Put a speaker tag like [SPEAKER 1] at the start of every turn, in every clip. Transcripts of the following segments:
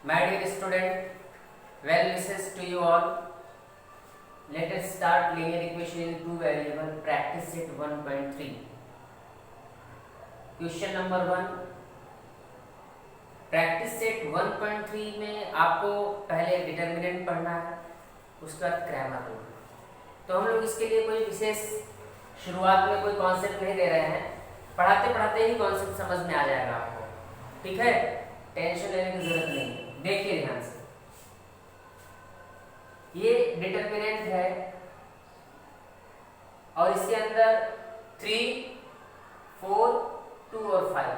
[SPEAKER 1] My dear student, well wishes to you all. Let us start linear equation in two variable. Practice set 1.3. Question number 1. Practice set 1.3 में आपको पहले determinant पढ़ना है, उसके बाद grammar rule. तो हम लोग इसके लिए कोई विशेष शुरुआत में कोई कॉन्सेप्ट नहीं दे रहे हैं, पढ़ाते पढ़ाते ही कॉन्सेप्ट समझ में आ जाएगा आपको। ठीक है, टेंशन लेने की जरूरत नहीं है। देखिए ध्यान से, ये डिटर्मिनेंट है और इसके अंदर 3, 4, 2 और 5।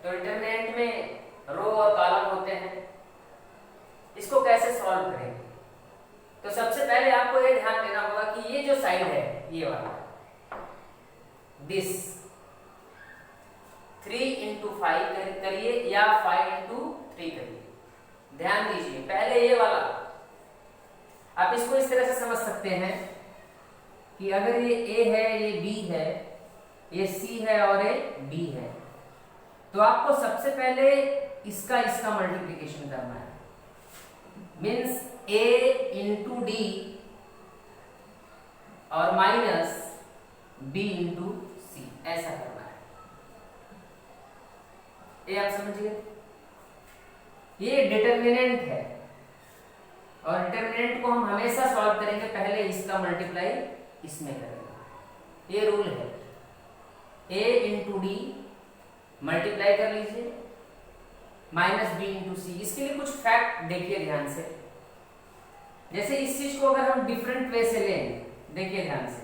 [SPEAKER 1] तो डिटर्मिनेंट में रो और कॉलम होते हैं। इसको कैसे सॉल्व करेंगे? तो सबसे पहले आपको ये ध्यान देना होगा कि ये जो साइड है, ये वाला, दिस 3 into 5 करिए या 5 into 3 करिए। ध्यान दीजिए, पहले ये वाला आप इसको इस तरह से समझ सकते हैं कि अगर ये A है, ये B है, ये C है और ये D है, तो आपको सबसे पहले इसका मल्टीप्लिकेशन करना है। मीन्स A into D और माइनस B into C, ऐसा करना है। ये आप समझिए, ये डिटर्मिनेंट है और डिटर्मिनेंट को हम हमेशा सॉल्व करेंगे, पहले इसका मल्टीप्लाई इसमें करेंगे। ये रूल है। A into D मल्टीप्लाई कर लीजिए, माइनस B into C। इसके लिए कुछ फैक्ट देखिए ध्यान से। जैसे इस चीज को अगर हम डिफरेंट वे से लें, देखिए ध्यान से।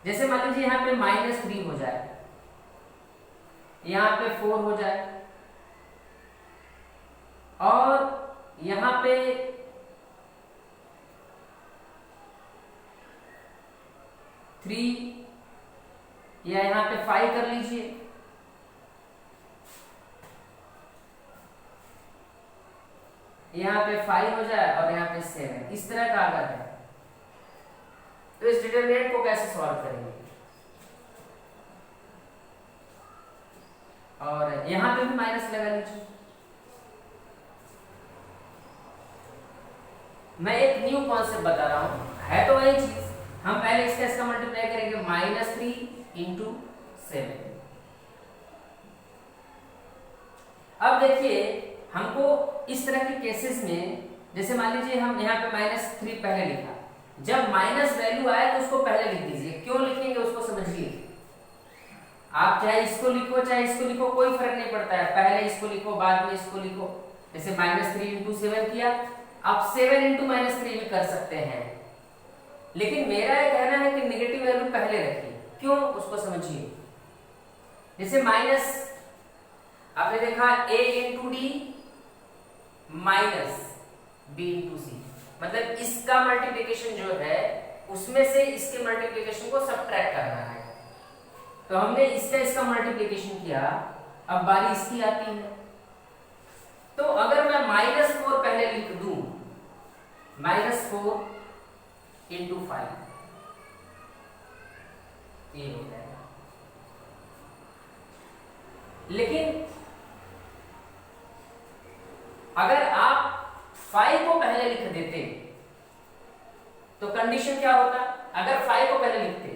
[SPEAKER 1] जैसे मान लीजिए यहाँ पे -3 हो जाए, यहाँ पे 4 हो जाए और यहाँ पे थ्री या यहाँ पे 5 कर लीजिए। यहाँ पे 5 हो जाए और यहाँ पे 7, इस तरह का अगर है तो इस डिटरमिनेंट को कैसे सॉल्व करेंगे? और यहाँ पे भी माइनस लगा लीजिए। मैं एक न्यू कॉन्सेप्ट बता रहा हूं, है तो वही चीज। हम पहले इसका मल्टीप्लाई करेंगे, -3 into 7। अब देखिए, हमको इस तरह के केसेस में, जैसे मान लीजिए हम यहाँ पे -3 पहले लिखा, जब माइनस वैल्यू आए तो उसको पहले लिख दीजिए। क्यों लिखेंगे उसको समझिए। आप चाहे इसको लिखो चाहे इसको लिखो, कोई फर्क नहीं पड़ता है। पहले इसको लिखो, बाद में इसको लिखो। जैसे -3 into 7 किया, आप 7 into -3 भी कर सकते हैं। लेकिन मेरा ये कहना है कि नेगेटिव वैल्यू पहले रखिए। क्यों, उसको समझिए। जैसे माइनस, आपने देखा A into D minus B into C, मतलब इसका मल्टीप्लिकेशन जो है उसमें से इसके मल्टीप्लिकेशन को सब्ट्रैक्ट करना है। तो हमने इसका मल्टीप्लिकेशन किया, अब बारी इसकी आती है। तो अगर मैं -4 पहले लिख दूं, -4 into 5, ये हो जाएगा। लेकिन अगर आप 5 को पहले लिख देते तो कंडीशन क्या होता? अगर 5 को पहले लिखते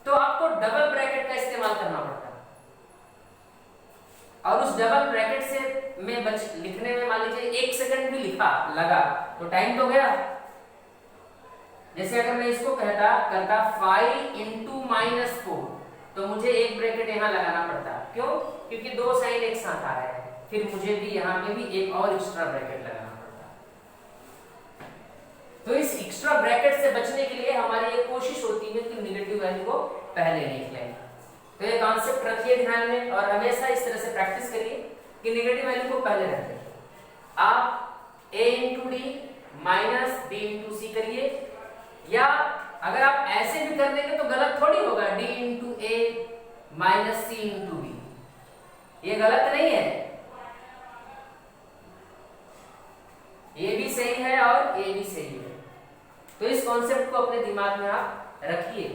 [SPEAKER 1] तो आपको डबल ब्रैकेट का इस्तेमाल करना पड़ता, और उस डबल ब्रैकेट से लिखने में मान लीजिए 1 सेकंड भी लगा तो टाइम तो गया। जैसे अगर मैं इसको करता 5 into -4, तो मुझे एक ब्रैकेट यहाँ लगाना पड़ता। क्यों? क्योंकि दो साइन एक साथ आ रहे हैं, फिर मुझे भी यहाँ पे भी एक और एक्स्ट्रा ब्रैकेट लगाना पड़ता। तो इस एक्स्ट्रा ब्रैकेट से बचने के लिए हमारी ये कोशिश होती है कि नेगेटिव वैल्यू को पहले लिख लें। तो ये कॉन्सेप्ट रखिए ध्यान में और हमेशा इस तरह से प्रैक्टिस करिए कि नेगेटिव वैल्यू को पहले रखें। आप A into D minus B into C करिए, या अगर आप ऐसे भी कर देंगे तो गलत थोड़ी होगा, D into A minus C into B, ये गलत नहीं है। ये भी सही है और ये भी सही है। तो इस कॉन्सेप्ट को अपने दिमाग में आप रखिए।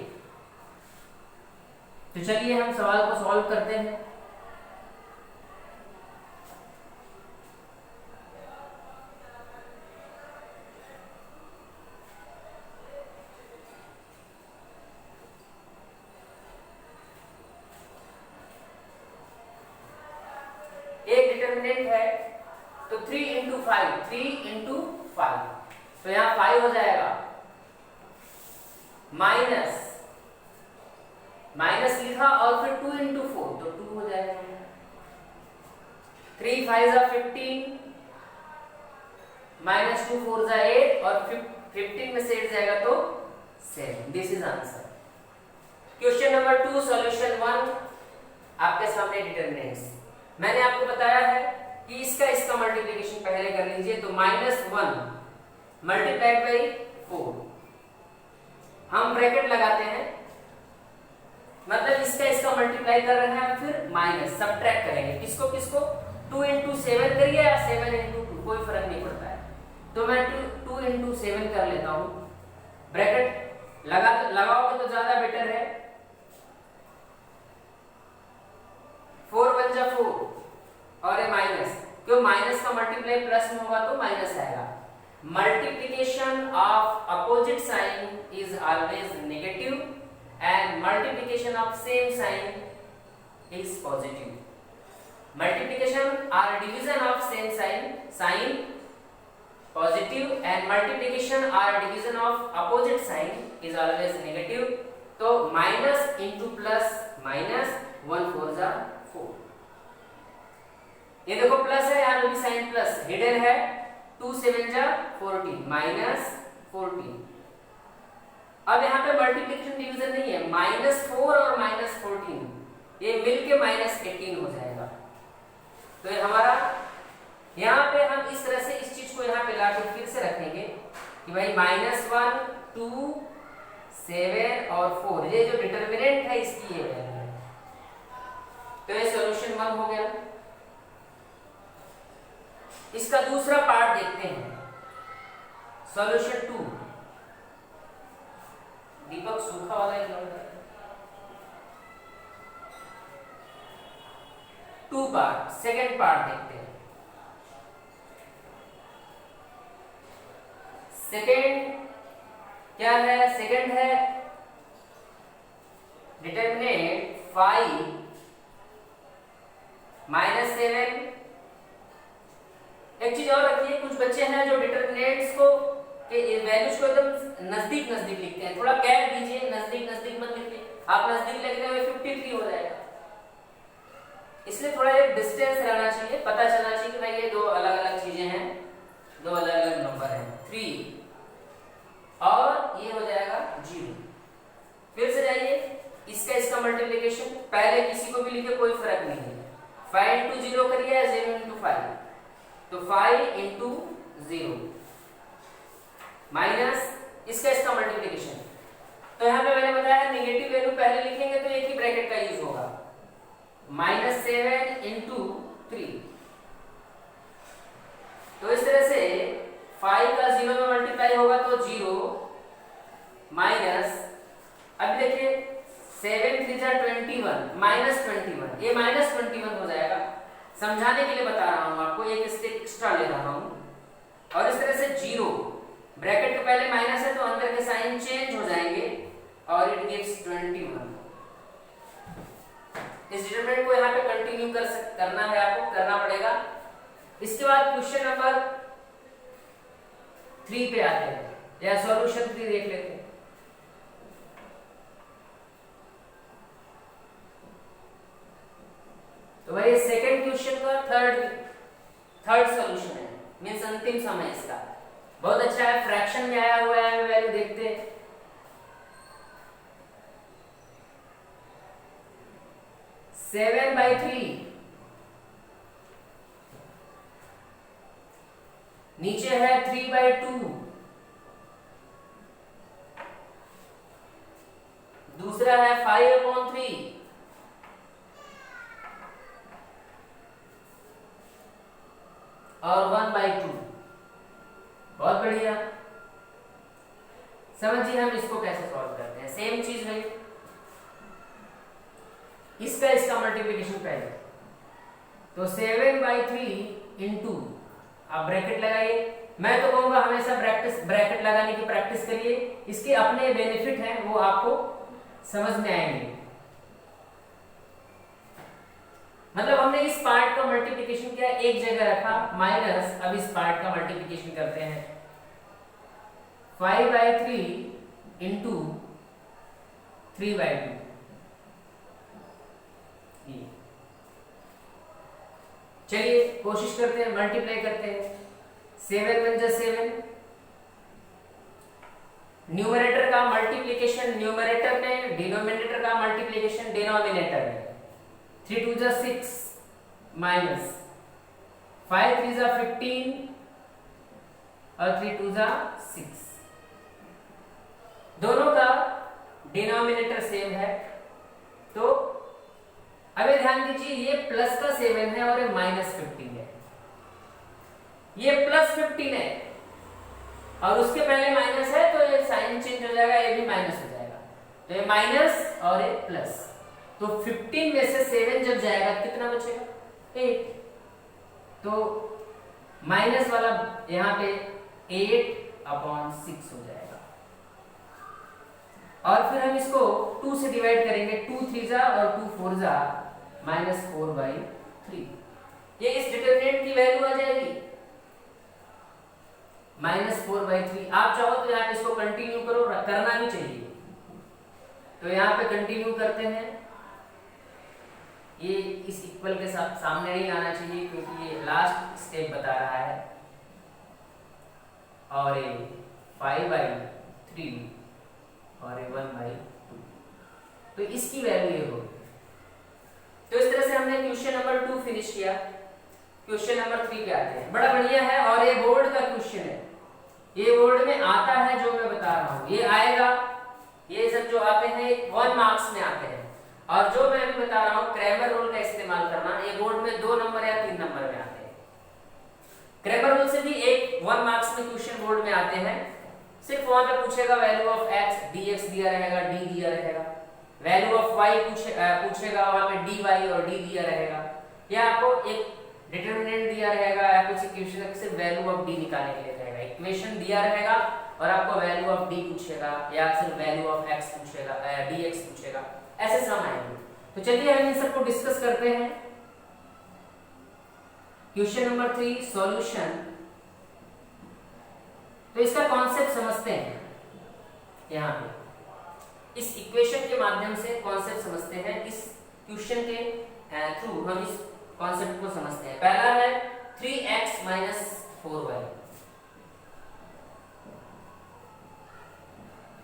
[SPEAKER 1] तो चलिए हम सवाल को सॉल्व करते हैं। डिटरमिनेंट है तो 3 इंटू 5, 3 इंटू 5, तो यहाँ 5 हो जाएगा, माइनस माइनस लिखा और फिर 2 इंटू 4 तो 2 हो जाएगा, 3 5 जा 15, माइनस 2 4 जा 8 और 15 में से 8 जाएगा तो 7। This is answer. Question number 2 solution 1 आपके सामने डिटरमिनेंट्स। मैंने आपको बताया है कि इसका मल्टीप्लिकेशन पहले कर लीजिए, तो -1 मल्टीप्लाइड बाई 4, हम ब्रैकेट लगाते हैं, मतलब इसका मल्टीप्लाई कर रहे हैं, फिर माइनस सब्ट्रैक्ट करेंगे, किसको किसको, 2 इंटू 7 करिए या 7 इंटू 2, कोई फर्क नहीं पड़ता है, तो मैं 2 इंटू 7 कर लेता हूं, ब्रैकेट लगाओगे तो ज्यादा बेटर है, 4 1 जा 4 और ये माइनस, क्यों माइनस का मल्टीप्लाई प्लस में होगा तो माइनस आएगा। Multiplication of opposite sign is always negative and multiplication of same sign is positive. Multiplication और division of same sign positive and multiplication और division of opposite sign is always negative. तो minus into plus minus, 1 4 जा 4, ये देखो plus है, यहाँ भी sign plus hidden है, 2 7 जा 14 माइनस 14। अब यहाँ पे मल्टीप्लिकेशन डिवीजन नहीं है, -4 और -14 ये मिलके -18 हो जाएगा। तो ये हमारा, यहाँ पे हम इस तरह से इस चीज को यहाँ पे लाके फिर से रखेंगे कि भाई -1 2 7 और 4 ये जो डिटरमिनेंट है इसकी ये वैल्यू है। तो ये सॉल्यूशन 1 हो गया। इसका दूसरा पार्ट देखते हैं, सॉल्यूशन 2। दीपक सूखा वाला है, 2 पार्ट, सेकेंड पार्ट देखते हैं। सेकेंड क्या है, सेकेंड है डिटरमिनेंट 5 -7। एक चीज और रखिए, कुछ बच्चे हैं जो डिटरमिनेंट्स को के वैल्यूज को एकदम नजदीक नजदीक लिखते हैं, थोड़ा गैप दीजिए, नजदीक नजदीक मत लिखिए, आप नजदीक लिखने में 53 हो जाएगा, इसलिए थोड़ा एक डिस्टेंस रहना चाहिए, पता चलना चाहिए कि भाई ये दो अलग अलग चीजें हैं, दो अलग अलग नंबर हैं, 3 और ये हो जाएगा 0। फिर से जाइए, इसका मल्टीप्लिकेशन पहले किसी को भी लिखे कोई फर्क नहीं है, 5 इंटू 0 करिए या 0 इंटू 5, तो 5 इंटू 0 माइनस इसका मल्टीप्लिकेशन। तो यहाँ पे मैंने बताया नेगेटिव वैल्यू पहले लिखेंगे तो एक ही ब्रैकेट का यूज होगा, -7 इंटू 3। तो इस तरह से 5 का 0 में मल्टीप्लाई होगा तो 0 माइनस, अब देखिए 7 3 जा 21 -21, ये -21 हो जाएगा। समझाने के लिए बता रहा हूं आपको, एक स्टेप एक्स्ट्रा ले रहा हूं। और इस तरह से 0 ब्रैकेट के पहले माइनस है तो अंदर के साइन चेंज हो जाएंगे और इट गिव्स 21। इस डिटरमिनेंट को यहाँ पे कंटिन्यू करना है, आपको करना पड़ेगा। इसके बाद क्वेश्चन नंबर 3 पे आते हैं, या सॉल्यूशन 3 देख लेते हैं। तो भाई सेकंड क्वेश्चन का थर्ड सॉल्यूशन है, मींस अंतिम समय इसका बहुत अच्छा है, फ्रैक्शन में आया हुआ है, वैल्यू देखते हैं। 7/3 नीचे है 3/2, दूसरा है 5/3 और 1/2। बहुत बढ़िया, समझिए हम इसको कैसे सॉल्व करते हैं। सेम चीज है, इसका मल्टीप्लिकेशन पहले, तो 7/3 इंटू, आप ब्रैकेट लगाइए। मैं तो कहूंगा हमेशा ब्रैकेट लगाने की प्रैक्टिस करिए, इसके अपने बेनिफिट हैं वो आपको समझ में आएंगे। मतलब हमने इस पार्ट का मल्टीप्लिकेशन किया, एक जगह रखा माइनस, अब इस पार्ट का मल्टीप्लिकेशन करते हैं 5/3 इंटू 3/2। चलिए कोशिश करते हैं, मल्टीप्लाई करते हैं। 7 × 7, न्यूमरेटर का मल्टीप्लिकेशन न्यूमरेटर में, डिनोमिनेटर का मल्टीप्लिकेशन डिनोमिनेटर में। 3 × 2 = 6 माइनस 5 × 3 = 15 और 3 × 2 = 6। दोनों का डिनोमिनेटर सेम है, तो अबे ध्यान दीजिए ये प्लस का 7 है और ये -15 है। ये +15 है और उसके पहले माइनस है, तो ये साइन चेंज हो जाएगा, ये भी माइनस हो जाएगा, तो ये माइनस और ये प्लस। तो 15 में से 7 जब जाएगा कितना बचेगा? 8। तो माइनस वाला यहाँ पे 8/6 हो जाएगा। और फिर हम इसको 2 से डिवाइड करेंगे, 2 3 जा और 2 4 जा -4/3। ये इस डिटरमिनेंट की वैल्यू आ जाएगी -4/3। आप चाहो तो यहाँ पे इसको कंटिन्यू करो, करना भी चाहिए। तो यहाँ पे कंटिन्यू करते हैं, ये इस इक्वल के साथ सामने नहीं आना चाहिए क्योंकि ये लास्ट स्टेप बता रहा है। और ये 5/3 और ये 1/2, तो इसकी वैल्यू ये होगी। तो इस तरह से हमने क्वेश्चन नंबर 2 फिनिश किया। क्वेश्चन नंबर 3 पे आते हैं। बड़ा बढ़िया है और ये बोर्ड का क्वेश्चन है, ये बोर्ड में आता है जो मैं बता रहा हूँ, ये आएगा। ये सब जो आते हैं 1 मार्क्स में आते हैं, और जो मैं अभी बता रहा हूँ क्रैमर रूल का इस्तेमाल करना, ये बोर्ड में 2 नंबर या 3 नंबर में आते हैं। क्रैमर रूल से भी 1 मार्क्स में क्वेश्चन बोर्ड में आते हैं। सिर्फ वहां पे पूछेगा वैल्यू ऑफ x dx दिया रहेगा, d दिया रहेगा, वैल्यू ऑफ y पूछेगा, वहां पे dy और d दिया रहेगा, या आपको एक डिटरमिनेंट दिया रहेगा या कुछ इक्वेशन का सिर्फ वैल्यू ऑफ d निकालने के लिए रहेगा। इक्वेशन दिया रहेगा और आपको वैल्यू ऑफ d पूछेगा या सिर्फ वैल्यू ऑफ x पूछेगा, dx पूछेगा, ऐसे सम आएंगे। तो चलिए हम इन सबको डिस्कस करते हैं। Question number 3 solution. तो इसका कॉन्सेप्ट समझते हैं। यहाँ पे इस इक्वेशन के माध्यम से कॉन्सेप्ट समझते हैं, इस क्वेश्चन के थ्रू हम इस कॉन्सेप्ट को समझते हैं। पहला है 3x - 4y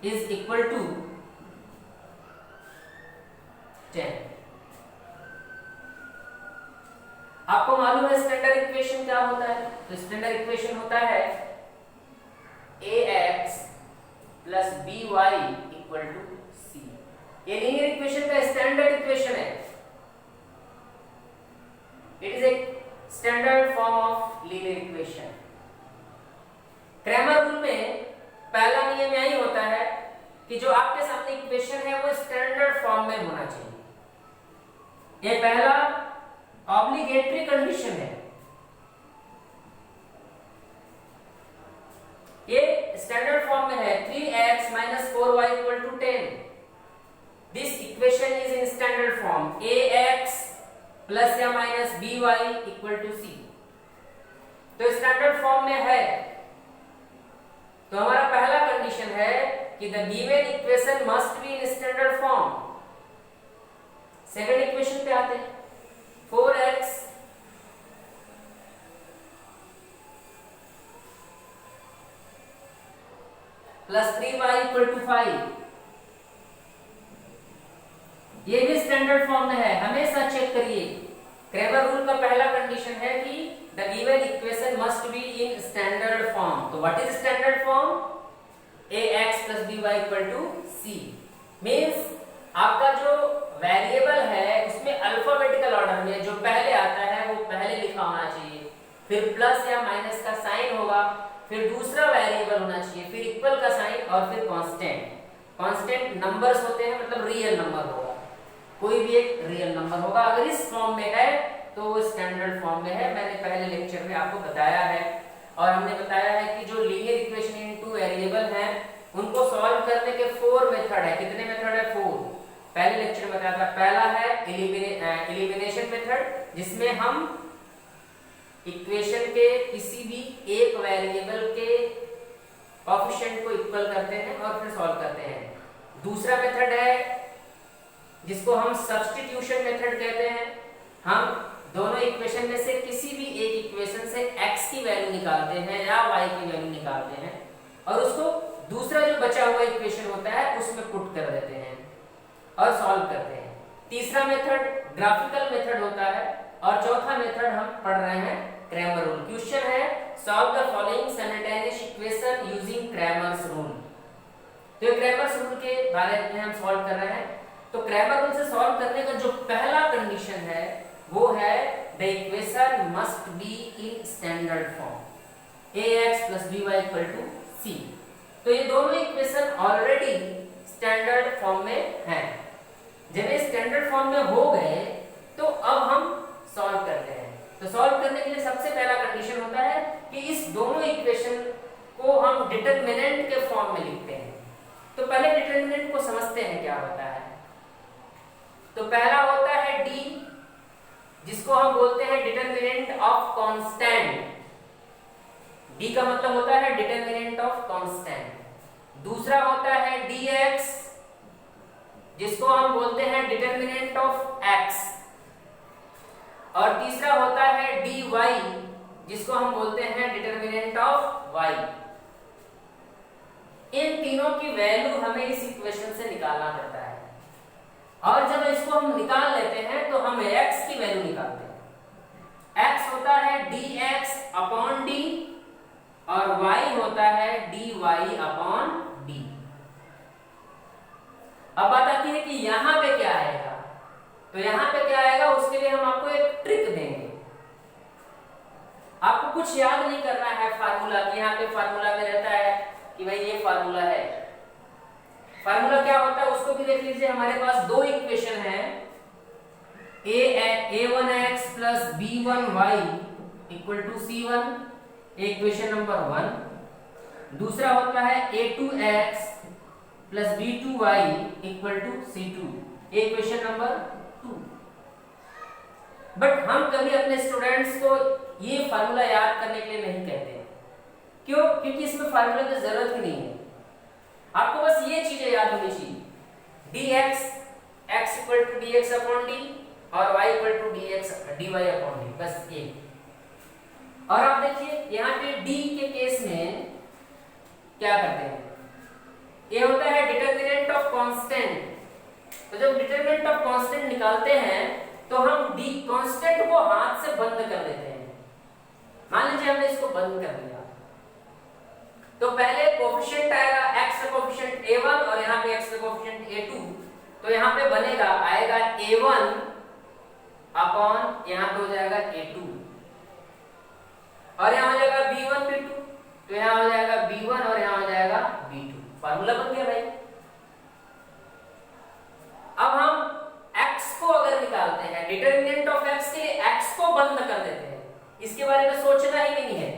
[SPEAKER 1] is equal to 10। आपको मालूम है स्टैंडर्ड इक्वेशन क्या होता है? तो स्टैंडर्ड इक्वेशन होता है ax + by = c। ये लीनियर इक्वेशन का स्टैंडर्ड इक्वेशन है। It is a standard form of linear equation. Cramer rule में पहला नियम यही होता है कि जो आपके सामने इक्वेशन है वो स्टैंडर्ड फॉर्म में होना चाहिए। ये पहला ऑब्लिगेटरी कंडीशन है। ये स्टैंडर्ड फॉर्म में है 3x - 4y = 10। This equation is in standard form ax + या -by = c। तो स्टैंडर्ड फॉर्म में है, तो हमारा पहला कंडीशन है कि the given equation must be in standard form. Second equation पे आते हैं। 4x + 3y = 5। ये भी स्टैंडर्ड फॉर्म में है, हमेशा चेक करिए। क्रैमर रूल का पहला कंडीशन है कि the given equation must be in standard form. तो what is standard form? ax + by = c। Means आपका जो वेरिएबल है उसमें अल्फाबेटिकल ऑर्डर में जो पहले आता है वो पहले लिखा होना चाहिए, फिर प्लस या माइनस का साइन होगा, फिर दूसरा वेरिएबल होना चाहिए, फिर इक्वल का साइन और फिर कांस्टेंट। कांस्टेंट नंबर्स होते हैं, मतलब रियल नंबर होगा, कोई भी एक रियल नंबर होगा। अगर इस फॉर्म में है तो वो स्टैंडर्ड फॉर्म में है। मैंने पहले लेक्चर में आपको बताया है, और हमने बताया है कि जो लीनियर इक्वेशन इन 2 वेरिएबल हैं उनको सॉल्व करने के 4 मेथड है। कितने मेथड है? 4। पहले लेक्चर में बताया था। पहला है एलिमिनेशन मेथड, जिसमें हम इक्वेशन के किसी भी एक वेरिएबल के कोएफिशिएंट को इक्वल करते हैं और फिर सॉल्व करते हैं। दूसरा मेथड है जिसको हम सब्स्टिट्यूशन मेथड कहते हैं। हम दोनों इक्वेशन में से किसी भी एक इक्वेशन से x की वैल्यू निकालते हैं या y की वैल्यू निकालते हैं और उसको दूसरा जो बचा हुआ इक्वेशन होता है उसमें पुट कर देते हैं और सॉल्व करते हैं। तीसरा मेथड ग्राफिकल मेथड होता है और चौथा मेथड हम पढ़ रहे हैं क्रैमर रूल। क्वेश्चन है solve the following simultaneous equation using Cramer's rule. तो क्रैमर्स रूल के बारे में हम सॉल्व कर रहे हैं। तो क्रैमर रूल से सॉल्व करने का जो पहला कंडीशन है वो है the equation must be in standard form ax + by = c। तो ये दोनों इक्वेशन ऑलरेडी स्टैंडर्ड फॉर्म में हैं। जब ये स्टैंडर्ड फॉर्म में हो गए तो अब हम सॉल्व करते हैं। तो सॉल्व करने के लिए सबसे पहला कंडीशन होता है कि इस दोनों इक्वेशन को हम डिटरमिनेंट के फॉर्म में लिखते हैं। तो पहले डिटरमिनेंट को समझते हैं क्या होता है। तो पहला होता है d, जिसको हम बोलते हैं डिटरमिनेंट ऑफ कांस्टेंट। d का मतलब होता है डिटरमिनेंट ऑफ कांस्टेंट। दूसरा होता है dx, जिसको हम बोलते हैं डिटरमिनेंट ऑफ x। और तीसरा होता है dy, जिसको हम बोलते हैं डिटरमिनेंट ऑफ y। इन तीनों की वैल्यू हमें इस इक्वेशन से निकालना पड़ता है और जब इसको हम निकाल लेते हैं तो हम x की वैल्यू निकालते हैं। x होता है dx/d और y होता है dy/d। अब बात आती है कि यहां पे क्या आएगा। तो यहां पे क्या आएगा उसके लिए हम आपको एक ट्रिक देंगे। आपको कुछ याद नहीं करना है फार्मूला। यहाँ पे फार्मूला में रहता है कि भाई ये फार्मूला है। फार्मूला क्या होता है उसको भी देख लीजिए। हमारे पास दो इक्वेशन है a1x + b1y = c1, equation number 1। दूसरा होता है a2x + b2y = c2, equation number 2। But हम कभी अपने स्टूडेंट्स को ये फार्मूला याद करने के लिए नहीं कहते। क्यों? क्योंकि इसमें फार्मूला की जरूरत ही नहीं है। आपको बस ये चीजें याद होनी चाहिए, dx x = dx/d और y = dy/d, बस ये। और आप देखिए यहाँ पे d के केस में क्या करते हैं, ये होता है डिटरमिनेंट ऑफ कांस्टेंट। तो जब डिटरमिनेंट ऑफ कांस्टेंट निकालते हैं तो हम d कांस्टेंट को हाथ से बंद कर देते हैं। मान लीजिए हमने इसको बंद कर दिया तो पहले कोएफिशिएंट आएगा x का कोएफिशिएंट a1 और यहाँ पे x का कोएफिशिएंट a2। तो यहाँ पे बनेगा आएगा a1 अपॉन यहाँ पे हो जाएगा a2 और यहाँ हो जाएगा b1 b2। तो यहाँ हो जाएगा b1 और यहाँ हो जाएगा b2। फार्मूला बन गया भाई। अब हम x को अगर निकालते हैं, डिटरमिनेंट ऑफ x के लिए x को बंद कर देते हैं। इसके बारे में सोचना ही नहीं है,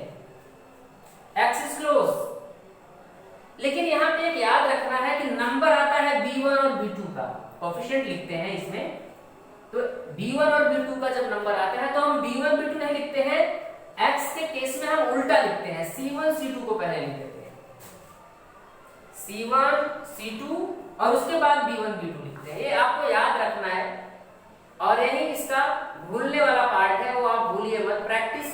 [SPEAKER 1] x इज क्लोज। लेकिन यहाँ पे एक याद रखना है कि नंबर आता है b1 और b2 का, कोएफिशिएंट लिखते हैं इसमें। तो b1 और b2 का जब नंबर आता है तो हम b1 b2 नहीं लिखते हैं, x के केस में हम उल्टा लिखते हैं, c1 c2 को पहले लिख देते हैं, c1 c2 और उसके बाद b1 b2 लिखते हैं। ये आपको याद रखना है और यही इसका भूलने वाला पार्ट है, वो आप भूलिए मत। प्रैक्टिस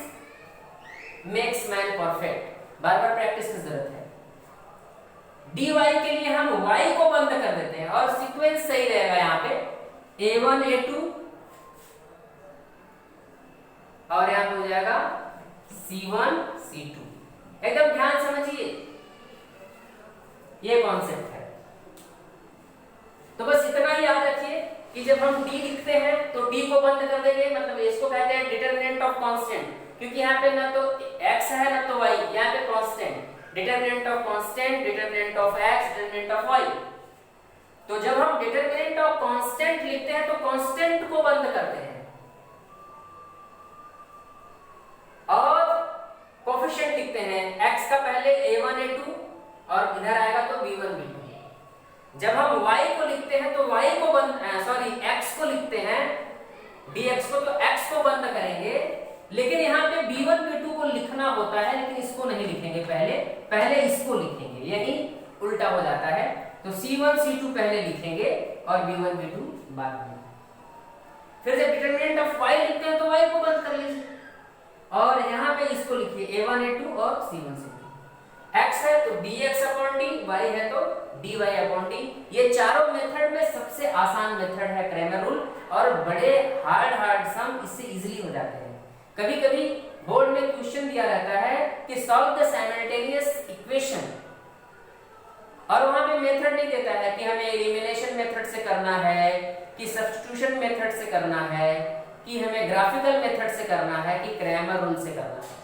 [SPEAKER 1] मेक्स मैन परफेक्ट, बार बार प्रैक्टिस की जरूरत है। dy के लिए हम y को बंद कर देते हैं और सीक्वेंस सही रहेगा यहाँ पे a1 a2 और यहाँ पे हो जाएगा c1 c2। एकदम ध्यान समझिए, ये कॉन्सेप्ट है। तो बस इतना ही याद रखिए कि जब हम d लिखते हैं तो d को बंद कर देंगे, मतलब इसको कहते हैं डिटरमिनेंट ऑफ कांस्टेंट, क्योंकि यहाँ पे ना तो x है ना तो y, यहाँ पे constant, determinant of constant, determinant of x, determinant of y। तो जब हम डिटरमिनेंट ऑफ कांस्टेंट लिखते हैं तो कांस्टेंट को बंद करते हैं और कोएफिशिएंट लिखते हैं। x का पहले a1 a2 और इधर आएगा तो b1 b2। जब हम y को लिखते हैं तो y को बंद x को लिखते हैं dx को, तो x को बंद करेंगे, लेकिन यहाँ पे b1 b2 को लिखना होता है, लेकिन इसको नहीं लिखेंगे, पहले इसको लिखेंगे, यानी उल्टा हो जाता है। तो c1 c2 पहले लिखेंगे और b1 b2 बाद में। फिर जब डिटरमिनेंट ऑफ y लिखते हैं तो y को बंद कर लीजिए और यहाँ पे इसको लिखिए a1 a2 और c1 c2। x है तो dx अपॉन डी, y है तो dy अपॉन डी। ये चारों मेथड में सबसे आसान मेथड है क्रैमर रूल, और बड़े हार्ड सम इससे इजीली हो जाते हैं। कभी कभी बोर्ड में क्वेश्चन दिया रहता है कि सॉल्व द साइमल्टेनियस इक्वेशन, और वहां पे मेथड नहीं देता है कि हमें एलिमिनेशन मेथड से करना है, कि सब्स्टिट्यूशन मेथड से करना है, कि हमें ग्राफिकल मेथड से करना है, कि क्रैमर रूल से करना है।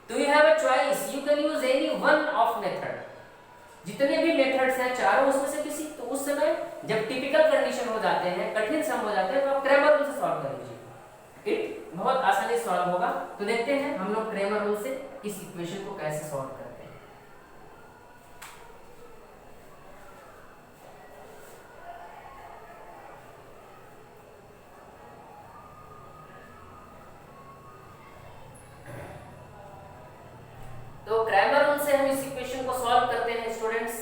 [SPEAKER 1] तो you have a choice, you can use any one of method. जितने भी मेथड्स हैं चारों उसमें से किसी, तो उस समय जब टिपिकल कंडीशन हो जाते हैं, कठिन सम हो जाते हैं, तो आप क्रैमर रूल से सॉल्व कर लीजिए, इट बहुत आसानी से सॉल्व होगा। तो देखते हैं हम लोग क्रैमर रूल से इस इक्वेशन को कैसे सॉल्व करते हैं। तो क्रैमर रूल से हम इस इक्वेशन को सॉल्व करते हैं स्टूडेंट्स।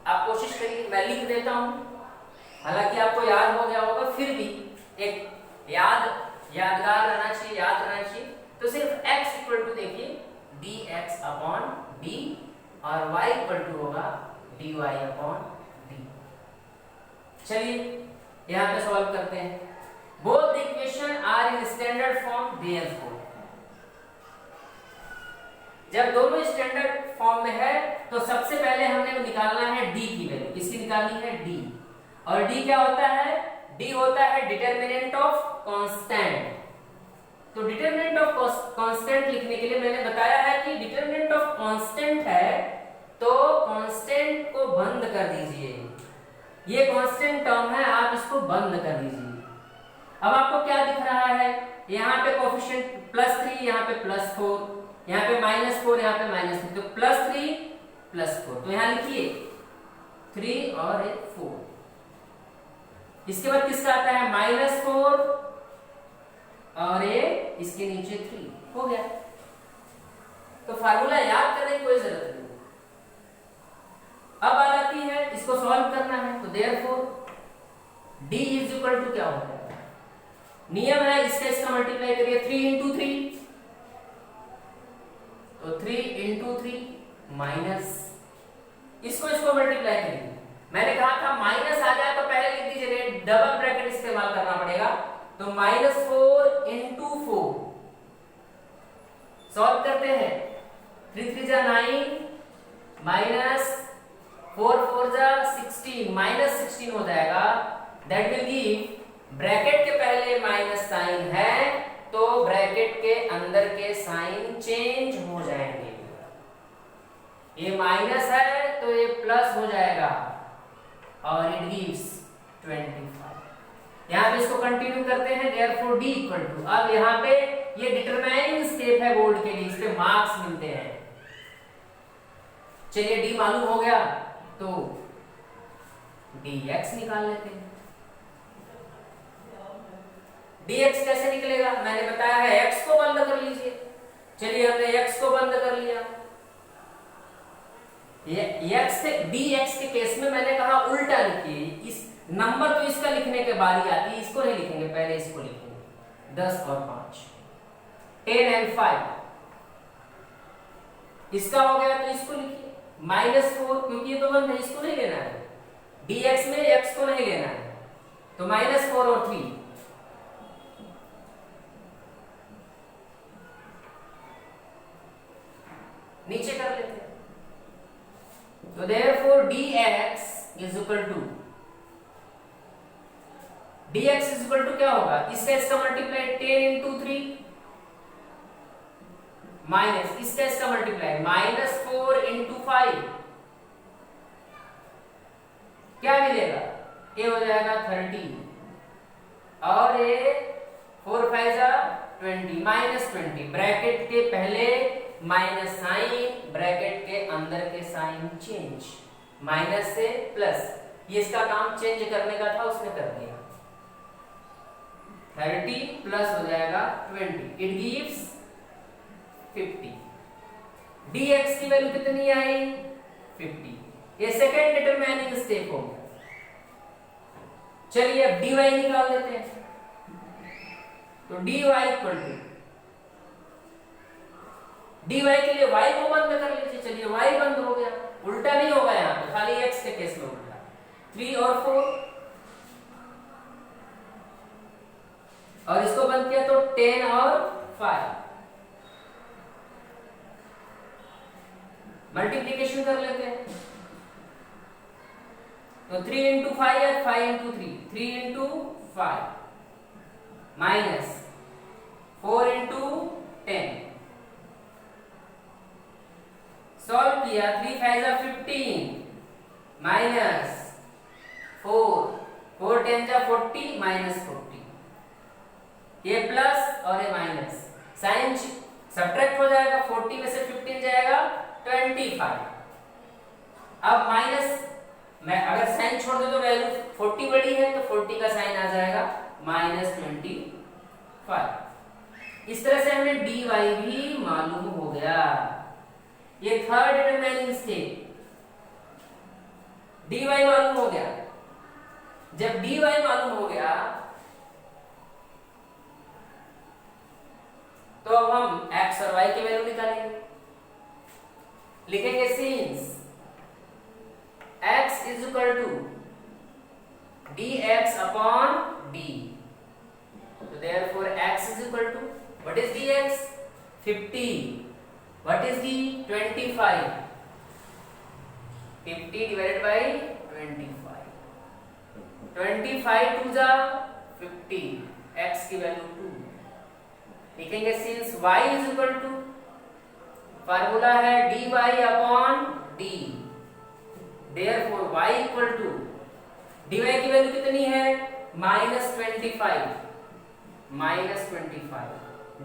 [SPEAKER 1] आप कोशिश करिए, मैं लिख देता हूं, हालांकि आपको याद हो गया होगा, फिर भी एक यादगार रहना चाहिए, याद रहना चाहिए। तो सिर्फ x इक्वल टू देखिए dx अपॉन d और y इक्वल टू होगा dy अपॉन d। चलिए यहां पे सॉल्व करते हैं। Both the equation are in standard form, therefore जब दोनों स्टैंडर्ड फॉर्म में है तो सबसे पहले हमने निकालना है d की वैल्यू। किसकी निकालनी है? d। और d क्या होता है? d होता है डिटरमिनेंट ऑफ कांस्टेंट। तो डिटरमिनेंट ऑफ कांस्टेंट लिखने के लिए मैंने बताया है कि डिटरमिनेंट ऑफ कांस्टेंट है तो कांस्टेंट को बंद कर दीजिए। ये कांस्टेंट टर्म है, आप इसको बंद कर दीजिए। अब आपको क्या दिख रहा है? यहाँ पे कोएफिशिएंट +3, यहाँ पे +4, यहाँ पे -4, यहाँ पे -3, तो +3 +4। तो यहाँ लिखिए 3 और 4। इसके बाद किसका आता है? -4 और ये इसके नीचे 3 हो गया। तो फार्मूला याद करने की कोई जरूरत नहीं। अब बात आती है इसको सॉल्व करना है, तो therefore d is equal to क्या होता है? नियम है इसका मल्टीप्लाई करिए 3 × 3, तो 3 × 3 माइनस इसको मल्टीप्लाई करिए। मैंने कहा था माइनस आ जाए तो पहले लिख दीजिए, डबल ब्रैकेट इस्तेमाल करना पड़ेगा। तो -4 × 4 सॉल्व करते हैं। 3 3 जा 9 -4 4 जा 16, -16 हो जाएगा। दैट विल गिव, ब्रैकेट के पहले माइनस साइन है तो ब्रैकेट के अंदर के साइन चेंज हो जाएंगे। ये माइनस है तो ये प्लस हो जाएगा और इट गिव्स 25। यहाँ पे इसको कंटिन्यू करते हैं, देयरफॉर d इक्वल टू, अब यहाँ पे ये डिटरमाइनिंग स्टेप है बोर्ड के लिए, इस पे मार्क्स मिलते हैं। चलिए d मालूम हो गया तो dx निकाल लेते हैं। dx कैसे निकलेगा? मैंने बताया है x को बंद कर लीजिए। चलिए हमने x को बंद कर लिया। x से dx के केस में मैंने कहा उल्टा लिखिए। इस नंबर तो इसका लिखने के बारी आती है, इसको नहीं लिखेंगे, पहले इसको लिखेंगे। 10 और 5, 10 and 5 इसका हो गया, तो इसको लिखिए -4, क्योंकि ये तो बंद है, इसको नहीं लेना है। dx में x को नहीं लेना है, तो -4 और 3 नीचे कर लेते हैं। तो therefore dx is equal to, dx is equal to क्या होगा? इसका मल्टीप्लाई 10 × 3 माइनस इसका मल्टीप्लाई -4 × 5, क्या मिलेगा? ये हो जाएगा 30 और ये 4 5 जा 20, -20। ब्रैकेट के पहले माइनस साइन, ब्रैकेट के अंदर के साइन चेंज, माइनस से प्लस। ये इसका काम चेंज करने का था, उसने कर दिया। 30 प्लस हो जाएगा 20, इट गिव्स 50। dx की वैल्यू कितनी आई? 50। ये सेकेंड डिटरमाइनिंग स्टेप हो गया। चलिए अब dy निकाल देते हैं। तो dy इक्वल टू, dy के लिए y को बंद कर लीजिए। चलिए y बंद हो गया, उल्टा नहीं होगा यहाँ पे, खाली x के केस में उल्टा। 3 और 4 और इसको बंद किया तो 10 और 5। मल्टीप्लीकेशन कर लेते हैं। तो 3 इंटू 5 है, 5 into 3, 3 into 5 minus 4 into 10। Solve किया, 3 5 जा 15 माइनस 4 10 जा 40 माइनस 40। ये प्लस और ये माइनस, साइन सब्ट्रैक्ट हो जाएगा। 40 में से 15 जाएगा 25। अब माइनस मैं अगर साइन छोड़ दे तो वैल्यू 40 बड़ी है, तो 40 का साइन आ जाएगा माइनस 25। इस तरह से हमें dy भी मालूम हो गया। ये थर्ड डिटरमाइनिंग स्टेप, dy मालूम हो गया। जब dy मालूम हो गया तो अब हम x और y की वैल्यू निकालेंगे। लिखेंगे since x is equal to dx upon d, so therefore x is equal to, what is dx? 50, what is d? 25, 50 divided by 25, 25 2 जा 50, x की वैल्यू 2। लिखेंगे since y is equal to, formula है dy upon d, therefore y equal to, dy की value कितनी है? Minus 25, minus 25,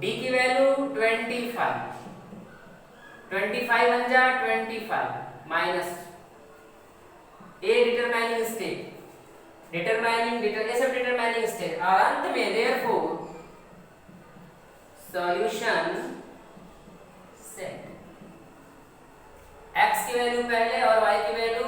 [SPEAKER 1] d की value 25, 25 बन जा 25 minus, a determining step, determining step और अंत में therefore सॉल्यूशन सेट। x की वैल्यू पहले और y की वैल्यू